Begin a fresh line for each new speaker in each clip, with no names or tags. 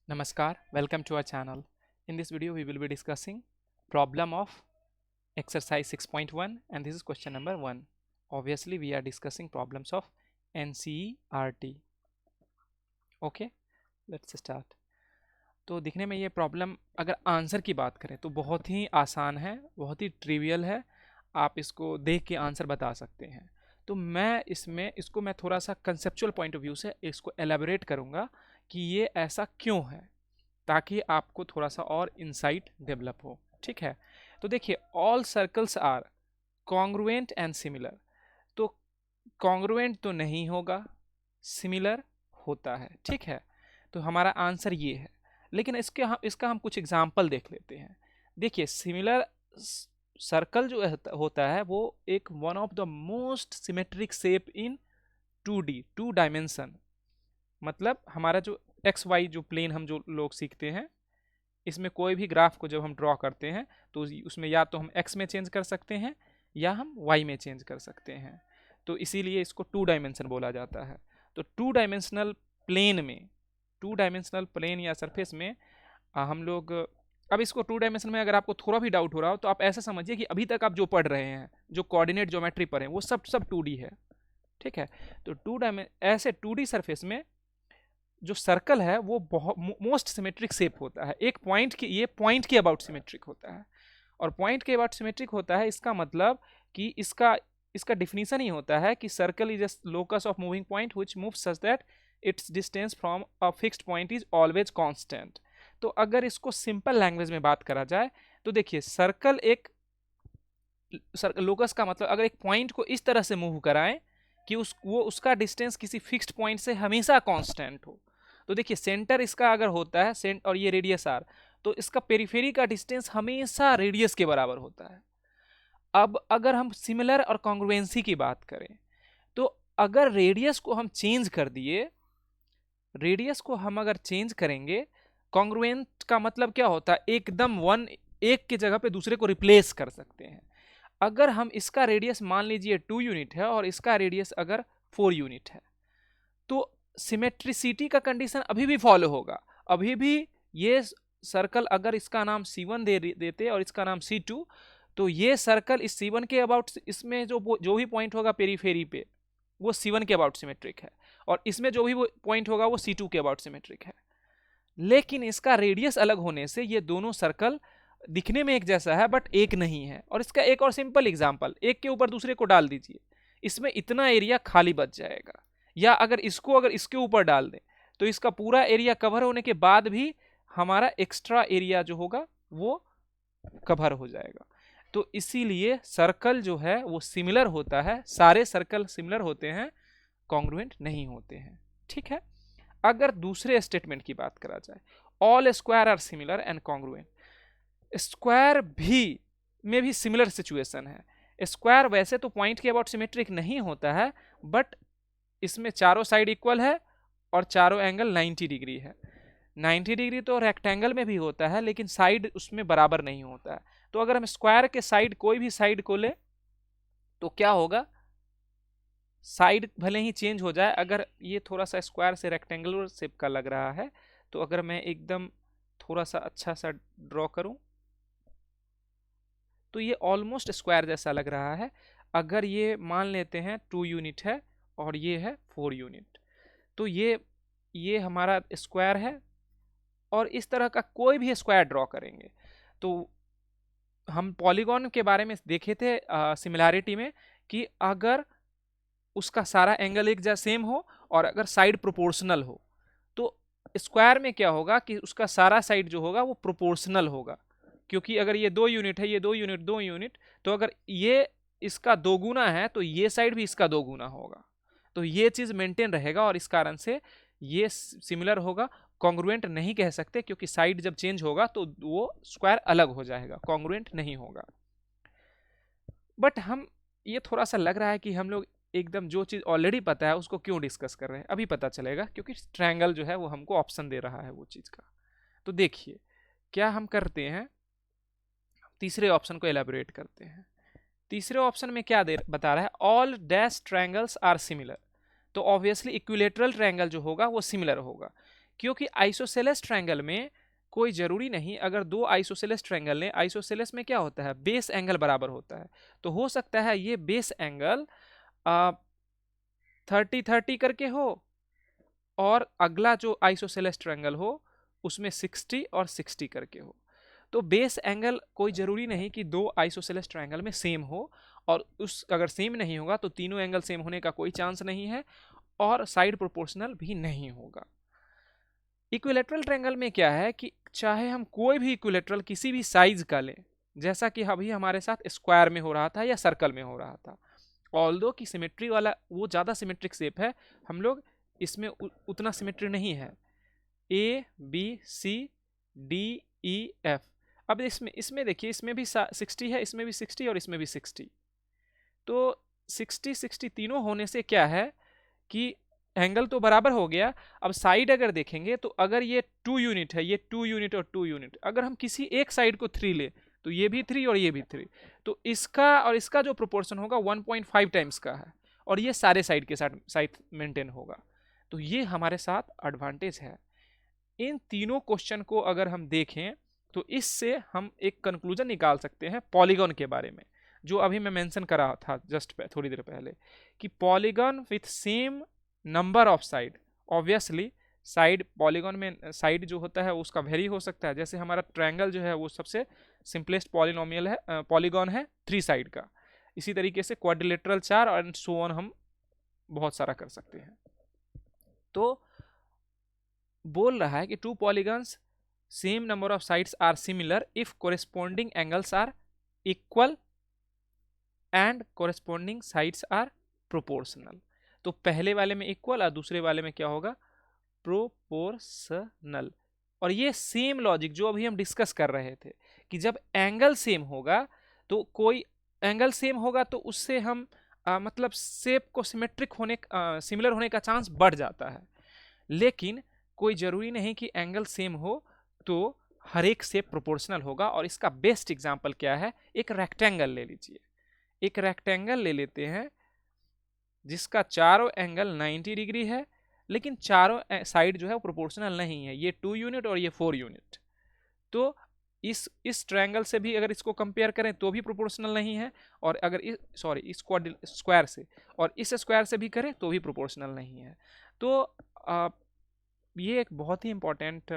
Namaskar, welcome to our channel. In this video, we will be discussing problem of exercise 6.1 and this is question number 1. Obviously, we are discussing problems of NCERT. Okay, let's start. तो दिखने में ये problem अगर answer की बात करें तो बहुत ही आसान है, बहुत ही ट्रिवियल है. आप इसको देख के आंसर बता सकते हैं. तो मैं इसको मैं थोड़ा सा कंसेप्चुअल पॉइंट ऑफ व्यू से इसको एलेबोरेट करूँगा कि ये ऐसा क्यों है, ताकि आपको थोड़ा सा और इंसाइट डेवलप हो. ठीक है, तो देखिए, all circles are congruent and similar. तो कॉन्ग्रुएंट तो नहीं होगा, सिमिलर होता है. ठीक है, तो हमारा आंसर ये है. लेकिन इसका हम कुछ एग्जाम्पल देख लेते हैं. देखिए, सिमिलर सर्कल जो होता है वो एक one of the most symmetric shape in 2D, 2 dimension. मतलब हमारा जो एक्स वाई जो प्लेन हम जो लोग सीखते हैं, इसमें कोई भी ग्राफ को जब हम ड्रॉ करते हैं तो उसमें या तो हम एक्स में चेंज कर सकते हैं या हम वाई में चेंज कर सकते हैं. तो इसीलिए इसको 2 डायमेंशन बोला जाता है. तो 2 डायमेंशनल प्लेन में, 2 डायमेंशनल प्लेन या सरफेस में हम लोग, अब इसको 2 डायमेंशन में अगर आपको थोड़ा भी डाउट हो रहा हो तो आप ऐसा समझिए कि अभी तक आप जो पढ़ रहे हैं, जो कोऑर्डिनेट ज्योमेट्री पर हैं, वो सब 2D है. ठीक है, तो ऐसे 2D सरफेस में जो सर्कल है वो बहुत मोस्ट सिमेट्रिक शेप होता है. एक पॉइंट की, ये पॉइंट के अबाउट सिमेट्रिक होता है. और पॉइंट के अबाउट सिमेट्रिक होता है, इसका मतलब कि इसका डिफिनीशन ही होता है कि circle is a locus of moving point which moves such that it's distance from a fixed point is always constant. तो अगर इसको सिंपल लैंग्वेज में बात करा जाए तो देखिए, लोकस का मतलब अगर एक पॉइंट को इस तरह से मूव कराएं कि उसका डिस्टेंस किसी फिक्स्ड पॉइंट से हमेशा कांस्टेंट हो. तो देखिए, सेंटर इसका अगर होता है और ये रेडियस आर, तो इसका पेरिफेरी का डिस्टेंस हमेशा रेडियस के बराबर होता है. अब अगर हम सिमिलर और कॉन्ग्रुएंसी की बात करें तो अगर रेडियस को हम चेंज कर दिए, रेडियस को हम अगर चेंज करेंगे, कॉन्ग्रुएंट का मतलब क्या होता है, एकदम एक की जगह पे दूसरे को रिप्लेस कर सकते हैं. अगर हम इसका रेडियस मान लीजिए 2 यूनिट है और इसका रेडियस अगर 4 यूनिट है, तो सिमेट्रिसिटी का कंडीशन अभी भी फॉलो होगा. अभी भी ये सर्कल अगर इसका नाम C1 देते और इसका नाम C2, तो ये सर्कल इस C1 के अबाउट, इसमें जो भी पॉइंट होगा पेरीफेरी पे, वो C1 के अबाउट सिमेट्रिक है, और इसमें जो भी पॉइंट होगा वो C2 के अबाउट सिमेट्रिक है. लेकिन इसका रेडियस अलग होने से ये दोनों सर्कल दिखने में एक जैसा है बट एक नहीं है. और इसका एक और सिंपल एग्जांपल, एक के ऊपर दूसरे को डाल दीजिए, इसमें इतना एरिया खाली बच जाएगा. या अगर इसके ऊपर डाल दें तो इसका पूरा एरिया कवर होने के बाद भी हमारा एक्स्ट्रा एरिया जो होगा वो कवर हो जाएगा. तो इसीलिए सर्कल जो है वो सिमिलर होता है. सारे सर्कल सिमिलर होते हैं, कॉन्ग्रुएंट नहीं होते हैं. ठीक है, अगर दूसरे स्टेटमेंट की बात करा जाए, all square are similar and congruent. Square में भी सिमिलर सिचुएशन है. स्क्वायर वैसे तो पॉइंट के अबाउट सिमेट्रिक नहीं होता है, बट इसमें चारों साइड इक्वल है और चारों एंगल 90 डिग्री है. 90 डिग्री तो रेक्टेंगल में भी होता है, लेकिन साइड उसमें बराबर नहीं होता है. तो अगर हम स्क्वायर के साइड, कोई भी साइड को ले, तो क्या होगा, साइड भले ही चेंज हो जाए, अगर ये थोड़ा सा स्क्वायर से रेक्टेंगुलर शेप का लग रहा है, तो अगर मैं एकदम थोड़ा सा अच्छा सा ड्रॉ करूं तो ये ऑलमोस्ट स्क्वायर जैसा लग रहा है. अगर ये मान लेते हैं 2 यूनिट है और ये है 4 यूनिट, तो ये हमारा स्क्वायर है. और इस तरह का कोई भी स्क्वायर ड्रॉ करेंगे, तो हम पॉलीगॉन के बारे में देखे थे सिमिलैरिटी में, कि अगर उसका सारा एंगल एक जैसा सेम हो और अगर साइड प्रोपोर्शनल हो, तो स्क्वायर में क्या होगा कि उसका सारा साइड जो होगा वो प्रोपोर्शनल होगा. क्योंकि अगर ये 2 यूनिट है, ये 2 यूनिट 2 यूनिट, तो अगर ये इसका 2 गुना है तो ये साइड भी इसका 2 गुना होगा. तो ये चीज मेंटेन रहेगा और इस कारण से ये सिमिलर होगा. कॉन्ग्रुएंट नहीं कह सकते, क्योंकि साइड जब चेंज होगा तो वो स्क्वायर अलग हो जाएगा, कॉन्ग्रुएंट नहीं होगा. बट हम, ये थोड़ा सा लग रहा है कि हम लोग एकदम जो चीज ऑलरेडी पता है उसको क्यों डिस्कस कर रहे हैं. अभी पता चलेगा, क्योंकि ट्रायंगल जो है वो हमको ऑप्शन दे रहा है वो चीज का. तो देखिए क्या हम करते हैं, तीसरे ऑप्शन को एलैबोरेट करते हैं. तीसरे ऑप्शन में क्या बता रहा है, all dash triangles are similar. तो ऑब्वियसली इक्विलेटरल ट्रायंगल जो होगा वो सिमिलर होगा, क्योंकि आइसोसेलेस ट्रायंगल में कोई जरूरी नहीं, अगर दो आइसोसेलेस ट्रायंगल ने, आइसोसेलेस में क्या होता है, बेस एंगल बराबर होता है, तो हो सकता है ये बेस एंगल 30-30 करके हो और अगला जो आइसोसेलेस ट्रायंगल हो उसमें 60 और 60 करके हो। तो बेस एंगल कोई जरूरी नहीं कि दो आइसोसेलेस ट्रायंगल में सेम हो, और उस अगर सेम नहीं होगा तो तीनों एंगल सेम होने का कोई चांस नहीं है, और साइड प्रोपोर्शनल भी नहीं होगा। इक्विलेटरल ट्रायंगल में क्या है कि चाहे हम कोई भी इक्विलेटरल किसी भी साइज का लें, जैसा कि अभी हमारे साथ स्क्वायर में हो रहा था या सर्कल में हो रहा था, ऑल्दो की सिमेट्री वाला वो ज़्यादा सिमेट्रिक शेप है, हम लोग इसमें उतना सिमेट्री नहीं है, A B C D E F. अब इसमें इसमें देखिए, इसमें भी 60 है, इसमें भी 60 और इसमें भी 60, तो 60-60 तीनों होने से क्या है कि एंगल तो बराबर हो गया। अब साइड अगर देखेंगे तो अगर ये 2 यूनिट है, ये 2 यूनिट और 2 यूनिट, अगर हम किसी एक साइड को 3 ले तो ये भी 3 और ये भी 3, तो इसका और इसका जो प्रोपोर्शन होगा 1.5 टाइम्स का है, और ये सारे साइड के साथ साइड मेंटेन होगा। तो ये हमारे साथ एडवांटेज है। इन तीनों क्वेश्चन को अगर हम देखें तो इससे हम एक कंक्लूजन निकाल सकते हैं पॉलीगॉन के बारे में, जो अभी मैं मेंशन कर रहा था जस्ट थोड़ी देर पहले, कि polygon with same number of side, obviously side polygon में साइड जो होता है उसका वेरी हो सकता है, जैसे हमारा ट्रायंगल जो है वो सबसे सिंपलेस्ट पॉलिनोमियल है, पॉलीगॉन है 3 साइड का, इसी तरीके से क्वाड्रिलेटरल 4 और सो ऑन हम बहुत सारा कर सकते हैं। तो बोल रहा है कि 2 polygons same number of sides are similar if corresponding angles are equal and corresponding sides are proportional. तो पहले वाले में इक्वल और दूसरे वाले में क्या होगा, प्रोपोर्शनल। और ये सेम लॉजिक जो अभी हम डिस्कस कर रहे थे कि जब एंगल सेम होगा तो कोई एंगल सेम होगा तो उससे हम मतलब शेप को सिमेट्रिक होने सिमिलर होने का चांस बढ़ जाता है, लेकिन कोई जरूरी नहीं कि एंगल सेम हो तो हर एक शेप प्रोपोर्शनल होगा। और इसका बेस्ट एग्जांपल क्या है, एक रेक्टेंगल ले लीजिए, एक रेक्टेंगल ले लेते हैं जिसका चारों एंगल 90 डिग्री है, लेकिन चारों साइड जो है वो प्रोपोर्शनल नहीं है, ये 2 यूनिट और ये 4 यूनिट। तो इस ट्रायंगल से भी अगर इसको कंपेयर करें तो भी प्रोपोर्शनल नहीं है, और अगर इस स्क्वायर से और इस स्क्वायर से भी करें तो भी प्रोपोर्शनल नहीं है। तो ये एक बहुत ही इंपॉर्टेंट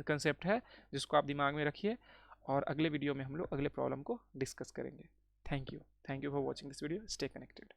कंसेप्ट है जिसको आप दिमाग में रखिए, और अगले वीडियो में हम लोग अगले प्रॉब्लम को डिस्कस करेंगे। Thank you for watching this video, stay connected.